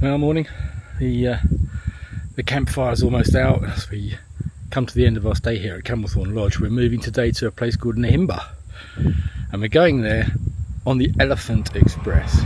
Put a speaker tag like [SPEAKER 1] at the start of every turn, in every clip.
[SPEAKER 1] Well, morning. The campfire is almost out as we come to the end of our stay here at Camelthorne Lodge. We're moving today to a place called Nimba, and we're going there on the Elephant Express.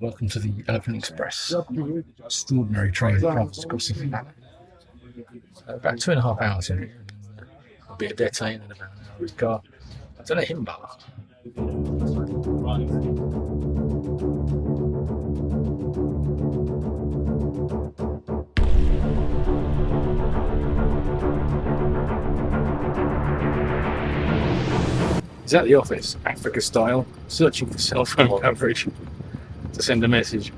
[SPEAKER 1] Welcome to the Elephant Express. Extraordinary train that travels across the planet. About 2.5 hours in here. I'll be at Detain in about an hour's car. I don't know Nimba. He's at the office, Africa style, searching for cell phone coverage to send a message.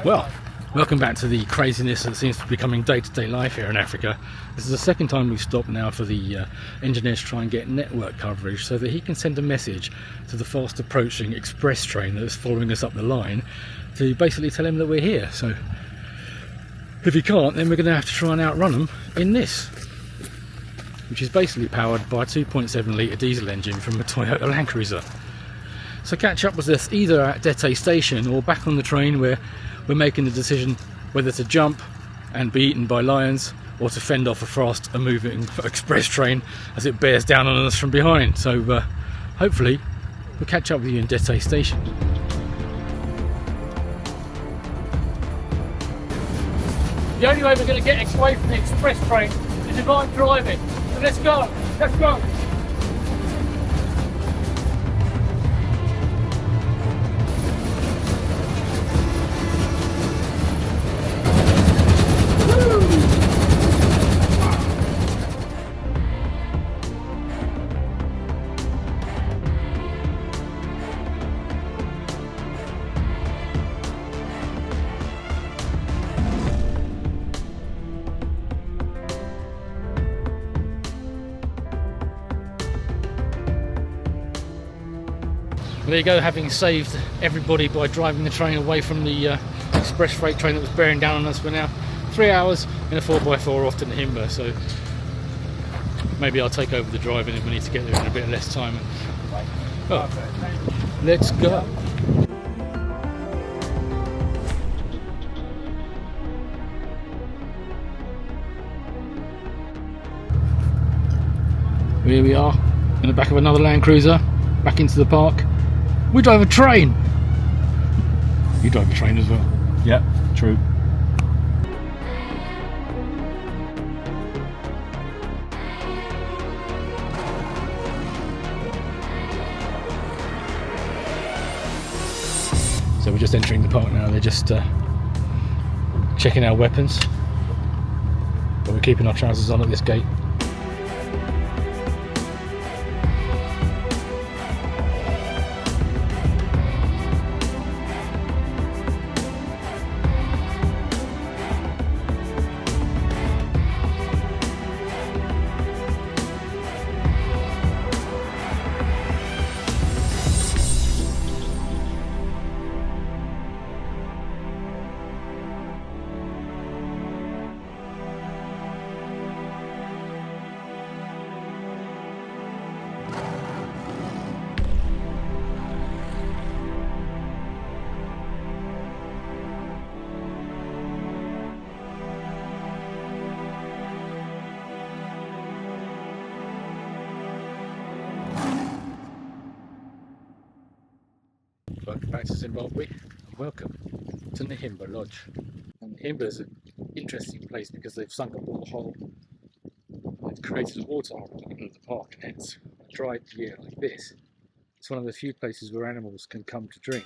[SPEAKER 1] Well, welcome back to the craziness that seems to be becoming day-to-day life here in Africa. This is the second time we've stopped now for the engineer to try and get network coverage so that he can send a message to the fast approaching express train that is following us up the line to basically tell him that we're here. So if he can't, then we're going to have to try and outrun them in this, which is basically powered by a 2.7 litre diesel engine from a Toyota Land Cruiser. So catch up with us either at Dete station or back on the train where we're making the decision whether to jump and be eaten by lions or to fend off a fast and moving express train as it bears down on us from behind. So hopefully we'll catch up with you in Dete station. The only way we're going to get away from the express train is if I'm driving. So let's go, let's go. There you go, having saved everybody by driving the train away from the express freight train that was bearing down on us. We're now 3 hours in a 4x4 off to Nimba, so maybe I'll take over the driving if we need to get there in a bit less time. Oh, let's go. Here we are, in the back of another Land Cruiser, back into the park. We drive a train! You drive a train as well. Yeah, true. So we're just entering the park now. They're just checking our weapons. But we're keeping our trousers on at this gate. Welcome back to Zimbabwe and welcome to Nimba Lodge. And Nimba is an interesting place because they've sunk a borehole, they've created a water hole in the middle of the park, and it's a dry year like this. It's one of the few places where animals can come to drink.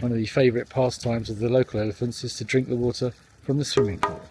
[SPEAKER 1] One of the favourite pastimes of the local elephants is to drink the water from the swimming pool.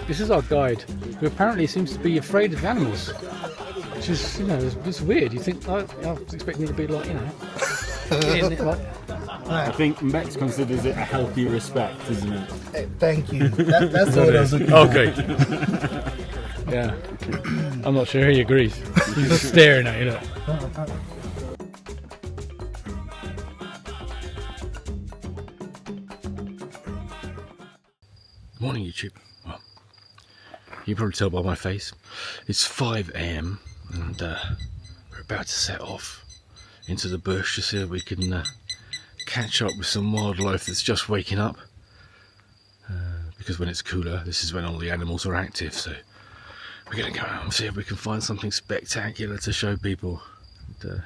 [SPEAKER 1] This is our guide, who apparently seems to be afraid of animals, which is, it's weird. You think, I was expecting it to be like,
[SPEAKER 2] I think Mex considers it a healthy respect, isn't it?
[SPEAKER 3] Hey, thank you. That's what I was looking for.
[SPEAKER 1] Okay. Yeah. I'm not sure he agrees. He's just staring at you. Look. Morning, YouTube. Well, you can probably tell by my face. It's 5 AM and we're about to set off into the bush to see if we can catch up with some wildlife that's just waking up. Because when it's cooler, this is when all the animals are active. So we're going to go out and see if we can find something spectacular to show people. And,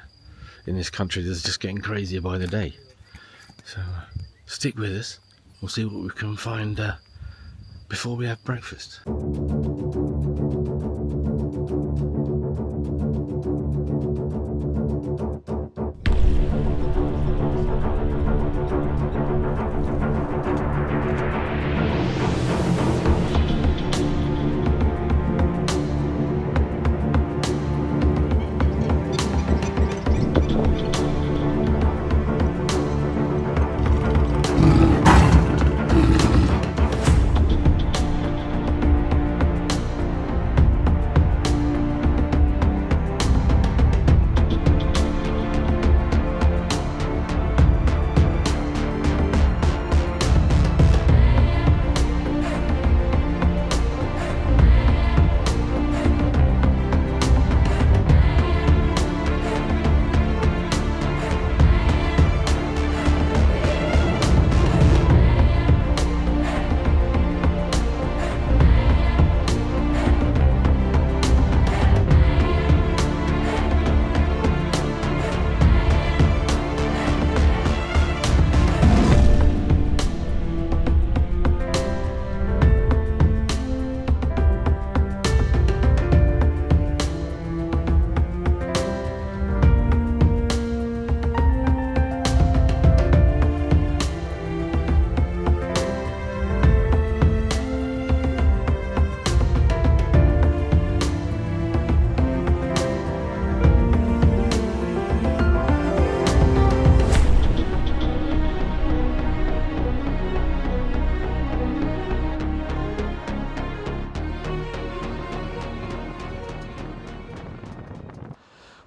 [SPEAKER 1] in this country, that's just getting crazier by the day. So stick with us. We'll see what we can find before we have breakfast.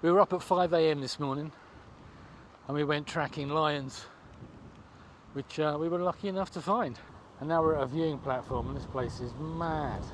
[SPEAKER 1] We were up at 5 a.m. this morning and we went tracking lions, which we were lucky enough to find. And now we're at a viewing platform and this place is mad.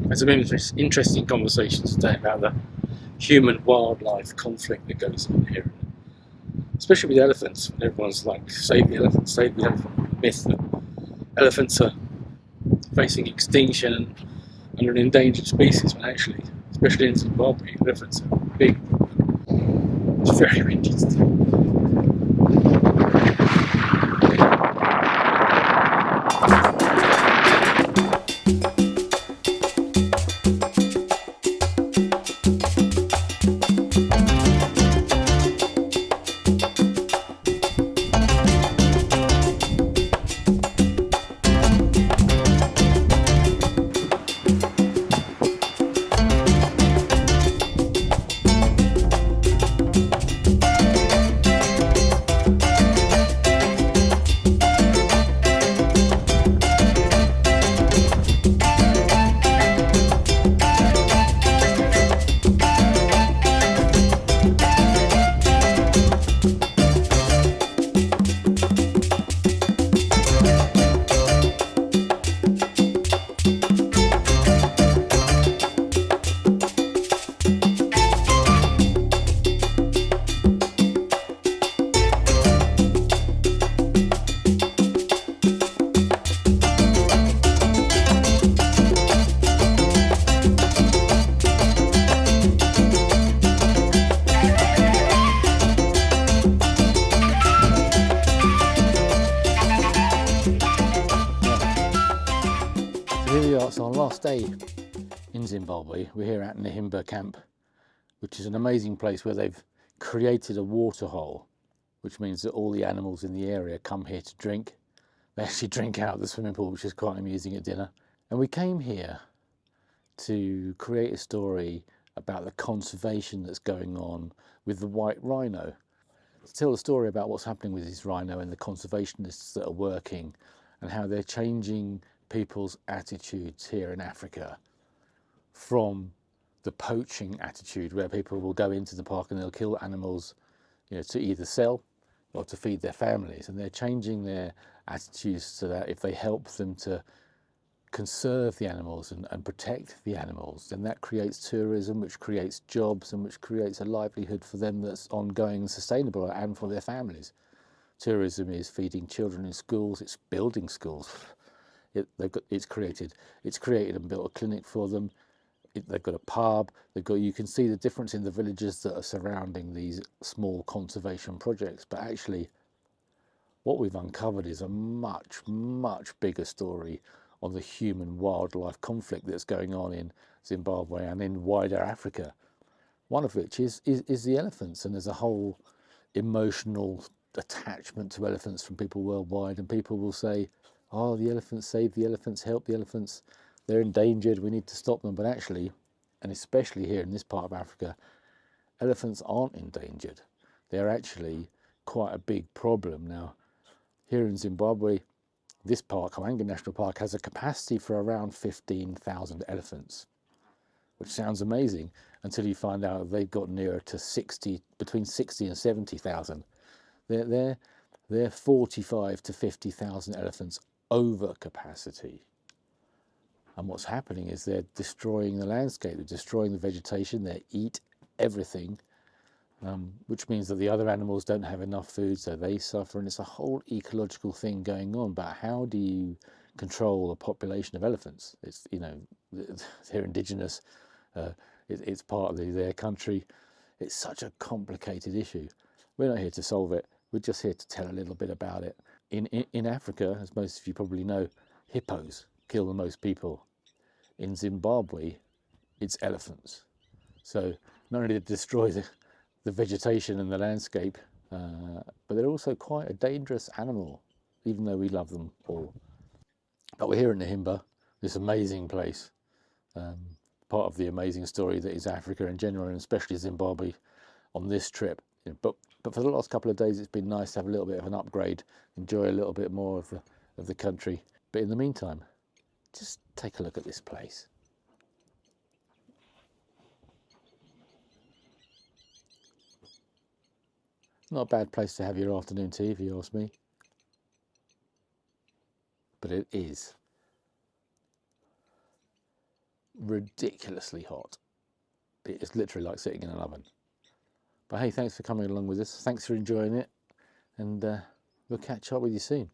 [SPEAKER 1] There's been interesting conversations today about the human-wildlife conflict that goes on here, especially with elephants. Everyone's like, save the elephant, save the elephant. The myth that elephants are facing extinction and are an endangered species, when actually, especially in Zimbabwe, elephants are a big problem. It's very interesting. It's our last day in Zimbabwe. We're here at Nimba camp, which is an amazing place where they've created a water hole, which means that all the animals in the area come here to drink. They actually drink out of the swimming pool, which is quite amusing at dinner. And we came here to create a story about the conservation that's going on with the white rhino. To tell the story about what's happening with this rhino and the conservationists that are working and how they're changing people's attitudes here in Africa from the poaching attitude where people will go into the park and they'll kill animals, you know, to either sell or to feed their families, and they're changing their attitudes so that if they help them to conserve the animals and protect the animals, then that creates tourism, which creates jobs and which creates a livelihood for them that's ongoing and sustainable, and for their families. Tourism is feeding children in schools, it's building schools. It's created and built a clinic for them. They've got a pub. You can see the difference in the villages that are surrounding these small conservation projects. But actually, what we've uncovered is a much, much bigger story on the human-wildlife conflict that's going on in Zimbabwe and in wider Africa. One of which is the elephants, and there's a whole emotional
[SPEAKER 4] attachment to elephants from people worldwide, and people will say, oh, the elephants, save the elephants, help the elephants, they're endangered, we need to stop them. But actually, and especially here in this part of Africa, elephants aren't endangered. They're actually quite a big problem. Now, here in Zimbabwe, this park, Kaanga National Park, has a capacity for around 15,000 elephants, which sounds amazing until you find out they've got nearer to between 60 and 70,000. They're 45 to 50,000 elephants over capacity. And what's happening is they're destroying the landscape, they're destroying the vegetation, they eat everything, which means that the other animals don't have enough food, so they suffer. And it's a whole ecological thing going on. But how do you control a population of elephants? It's, you know, they're indigenous, it's part of their country. It's such a complicated issue. We're not here to solve it, we're just here to tell a little bit about it. In Africa, as most of you probably know, hippos kill the most people. In Zimbabwe, it's elephants. So not only do they destroy the vegetation and the landscape, but they're also quite a dangerous animal, even though we love them all. But we're here in Nimba, this amazing place, part of the amazing story that is Africa in general, and especially Zimbabwe on this trip. But for the last couple of days, it's been nice to have a little bit of an upgrade, enjoy a little bit more of the country. But in the meantime, just take a look at this place. Not a bad place to have your afternoon tea, if you ask me. But it is ridiculously hot. It's literally like sitting in an oven. But hey, thanks for coming along with us. Thanks for enjoying it. And we'll catch up with you soon.